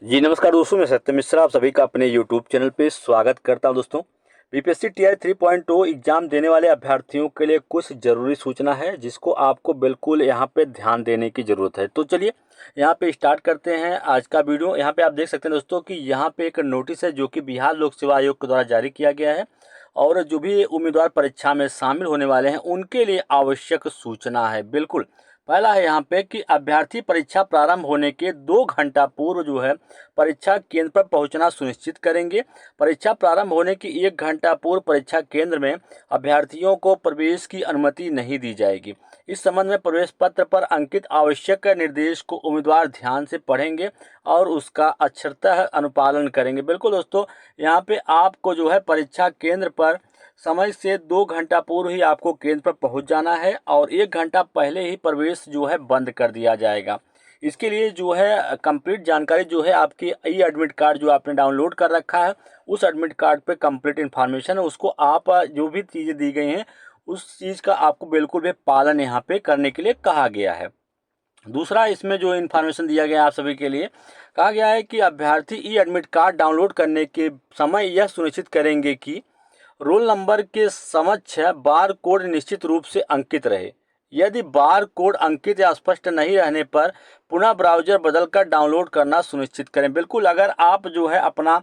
जी नमस्कार दोस्तों, मैं सत्य मिश्रा आप सभी का अपने यूट्यूब चैनल पे स्वागत करता हूं। दोस्तों, बीपीएससी टीआई 3.0 एग्जाम देने वाले अभ्यर्थियों के लिए कुछ ज़रूरी सूचना है जिसको आपको बिल्कुल यहां पे ध्यान देने की ज़रूरत है। तो चलिए यहां पे स्टार्ट करते हैं आज का वीडियो। यहां पे आप देख सकते हैं दोस्तों कि यहां पे एक नोटिस है जो कि बिहार लोक सेवा आयोग के द्वारा जारी किया गया है और जो भी उम्मीदवार परीक्षा में शामिल होने वाले हैं उनके लिए आवश्यक सूचना है। बिल्कुल पहला है यहाँ पे कि अभ्यर्थी परीक्षा प्रारंभ होने के 2 घंटा पूर्व जो है परीक्षा केंद्र पर पहुंचना सुनिश्चित करेंगे। परीक्षा प्रारंभ होने की 1 घंटा पूर्व परीक्षा केंद्र में अभ्यर्थियों को प्रवेश की अनुमति नहीं दी जाएगी। इस संबंध में प्रवेश पत्र पर अंकित आवश्यक निर्देश को उम्मीदवार ध्यान से पढ़ेंगे और उसका अक्षरतः अनुपालन करेंगे। बिल्कुल दोस्तों, यहाँ पे आपको जो है परीक्षा केंद्र पर समय से 2 घंटा पूर्व ही आपको केंद्र पर पहुंच जाना है और 1 घंटा पहले ही प्रवेश जो है बंद कर दिया जाएगा। इसके लिए जो है कंप्लीट जानकारी जो है आपकी ई एडमिट कार्ड जो आपने डाउनलोड कर रखा है उस एडमिट कार्ड पे कंप्लीट इन्फॉर्मेशन है, उसको आप जो भी चीज़ें दी गई हैं उस चीज़ का आपको बिल्कुल भी पालन यहाँ पे करने के लिए कहा गया है। दूसरा इसमें जो इन्फॉर्मेशन दिया गया है आप सभी के लिए, कहा गया है कि अभ्यर्थी ई एडमिट कार्ड डाउनलोड करने के समय यह सुनिश्चित करेंगे कि रोल नंबर के समक्ष बार कोड निश्चित रूप से अंकित रहे। यदि बार कोड अंकित या स्पष्ट नहीं रहने पर पुनः ब्राउजर बदलकर डाउनलोड करना सुनिश्चित करें। बिल्कुल अगर आप जो है अपना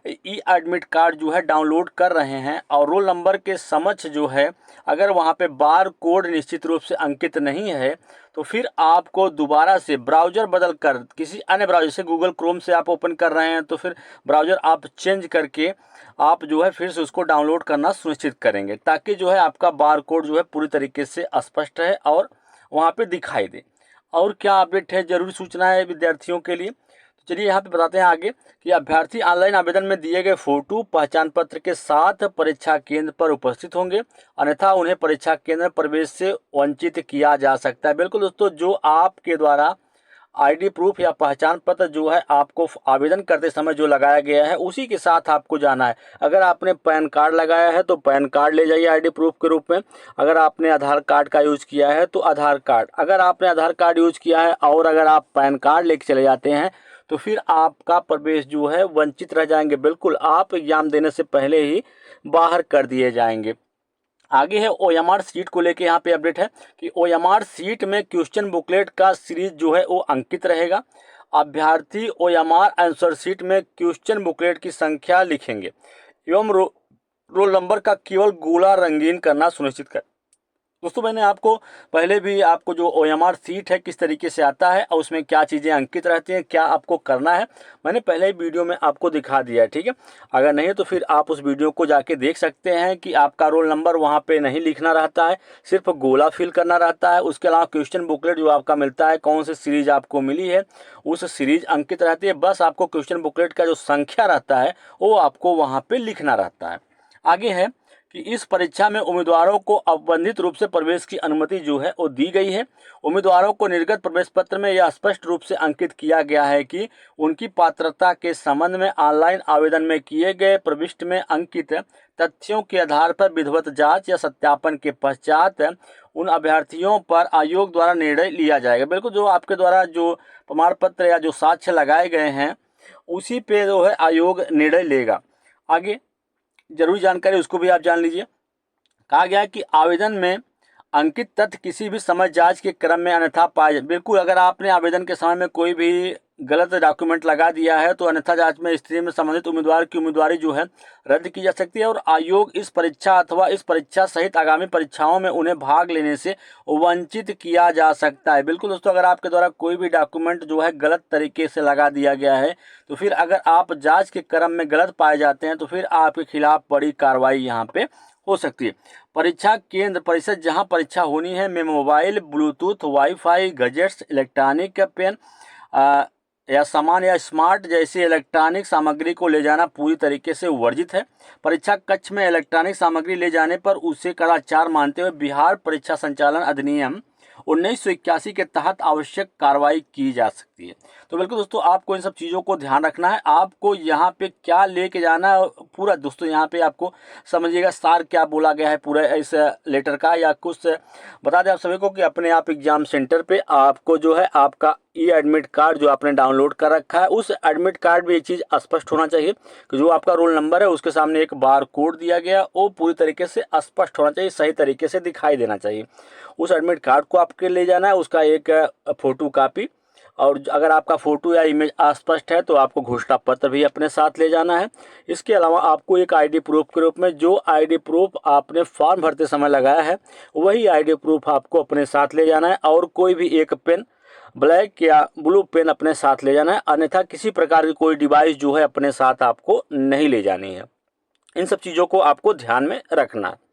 ई एडमिट कार्ड जो है डाउनलोड कर रहे हैं और रोल नंबर के समक्ष जो है अगर वहाँ पे बार कोड निश्चित रूप से अंकित नहीं है तो फिर आपको दोबारा से ब्राउजर बदल कर किसी अन्य ब्राउजर से गूगल क्रोम से आप ओपन कर रहे हैं तो फिर ब्राउजर आप चेंज करके आप जो है फिर से उसको डाउनलोड करना सुनिश्चित करेंगे ताकि जो है आपका बार कोड जो है पूरी तरीके से स्पष्ट है और वहाँ पे दिखाई दे। और क्या अपडेट है, जरूरी सूचना है विद्यार्थियों के लिए। तो चलिए यहाँ पे बताते हैं आगे कि अभ्यर्थी ऑनलाइन आवेदन में दिए गए फोटो पहचान पत्र के साथ परीक्षा केंद्र पर उपस्थित होंगे, अन्यथा उन्हें परीक्षा केंद्र में प्रवेश से वंचित किया जा सकता है। बिल्कुल दोस्तों, जो आपके द्वारा आईडी प्रूफ या पहचान पत्र जो है आपको आवेदन करते समय जो लगाया गया है उसी के साथ आपको जाना है। अगर आपने पैन कार्ड लगाया है तो पैन कार्ड ले जाइए आईडी प्रूफ के रूप में। अगर आपने आधार कार्ड का यूज़ किया है तो आधार कार्ड, अगर आपने आधार कार्ड यूज़ किया है और अगर आप पैन कार्ड लेके चले जाते हैं तो फिर आपका प्रवेश जो है वंचित रह जाएंगे। बिल्कुल आप एग्जाम देने से पहले ही बाहर कर दिए जाएंगे। आगे है ओएमआर सीट को लेके यहाँ पे अपडेट है कि ओएमआर सीट में क्वेश्चन बुकलेट का सीरीज जो है वो अंकित रहेगा। अभ्यर्थी ओएमआर आंसर सीट में क्वेश्चन बुकलेट की संख्या लिखेंगे एवं रोल नंबर का केवल गोला रंगीन करना सुनिश्चित कर। दोस्तों, मैंने आपको पहले भी आपको जो ओएमआर सीट है किस तरीके से आता है और उसमें क्या चीज़ें अंकित रहती हैं, क्या आपको करना है, मैंने पहले ही वीडियो में आपको दिखा दिया है। ठीक है, अगर नहीं तो फिर आप उस वीडियो को जाके देख सकते हैं कि आपका रोल नंबर वहाँ पे नहीं लिखना रहता है, सिर्फ गोला फिल करना रहता है। उसके अलावा क्वेश्चन बुकलेट जो आपका मिलता है, कौन सी सीरीज आपको मिली है उस सीरीज अंकित रहती है। बस आपको क्वेश्चन बुकलेट का जो संख्या रहता है वो आपको वहाँ पर लिखना रहता है। आगे है कि इस परीक्षा में उम्मीदवारों को अवबंधित रूप से प्रवेश की अनुमति जो है वो दी गई है। उम्मीदवारों को निर्गत प्रवेश पत्र में यह स्पष्ट रूप से अंकित किया गया है कि उनकी पात्रता के संबंध में ऑनलाइन आवेदन में किए गए प्रविष्टि में अंकित तथ्यों के आधार पर विधिवत जांच या सत्यापन के पश्चात उन अभ्यर्थियों पर आयोग द्वारा निर्णय लिया जाएगा। बिल्कुल जो आपके द्वारा जो प्रमाण पत्र या जो साक्ष्य लगाए गए हैं उसी पे जो है आयोग निर्णय लेगा। आगे जरूरी जानकारी उसको भी आप जान लीजिए। कहा गया है कि आवेदन में अंकित तथ्य किसी भी समय जांच के क्रम में अन्यथा पाए। बिल्कुल अगर आपने आवेदन के समय में कोई भी गलत डॉक्यूमेंट लगा दिया है तो अन्यथा जांच में स्थिति में संबंधित उम्मीदवार की उम्मीदवारी जो है रद्द की जा सकती है और आयोग इस परीक्षा अथवा इस परीक्षा सहित आगामी परीक्षाओं में उन्हें भाग लेने से वंचित किया जा सकता है। बिल्कुल दोस्तों, अगर आपके द्वारा कोई भी डॉक्यूमेंट जो है गलत तरीके से लगा दिया गया है तो फिर अगर आप जाँच के क्रम में गलत पाए जाते हैं तो फिर आपके खिलाफ बड़ी कार्रवाई यहाँ पे हो सकती है। परीक्षा केंद्र परिसर जहां परीक्षा होनी है में mobile, bluetooth, wifi, gadgets, electronic pen या सामान या स्मार्ट जैसी इलेक्ट्रॉनिक सामग्री को ले जाना पूरी तरीके से वर्जित है। परीक्षा कक्ष में इलेक्ट्रॉनिक सामग्री ले जाने पर उसे कदाचार मानते हुए बिहार परीक्षा संचालन अधिनियम 1981 के तहत आवश्यक कार्रवाई की जा सकती है। तो बिल्कुल दोस्तों आपको इन सब चीज़ों को ध्यान रखना है। आपको यहाँ पे क्या लेके जाना है पूरा दोस्तों, यहाँ पे आपको समझिएगा सार क्या बोला गया है पूरा इस लेटर का, या कुछ बता दें आप सभी को कि अपने आप एग्जाम सेंटर पे आपको जो है आपका ई एडमिट कार्ड जो आपने डाउनलोड कर रखा है, उस एडमिट कार्ड में एक चीज़ स्पष्ट होना चाहिए कि जो आपका रोल नंबर है उसके सामने एक बार कोड दिया गया, वो पूरी तरीके से स्पष्ट होना चाहिए, सही तरीके से दिखाई देना चाहिए। उस एडमिट कार्ड को आपके ले जाना है, उसका एक फ़ोटो कापी, और अगर आपका फ़ोटो या इमेज अस्पष्ट है तो आपको घोषणा पत्र भी अपने साथ ले जाना है। इसके अलावा आपको एक आईडी प्रूफ के रूप में जो आईडी प्रूफ आपने फॉर्म भरते समय लगाया है वही आईडी प्रूफ आपको अपने साथ ले जाना है, और कोई भी एक पेन, ब्लैक या ब्लू पेन अपने साथ ले जाना है, अन्यथा किसी प्रकार की कोई डिवाइस जो है अपने साथ आपको नहीं ले जानी है। इन सब चीज़ों को आपको ध्यान में रखना है।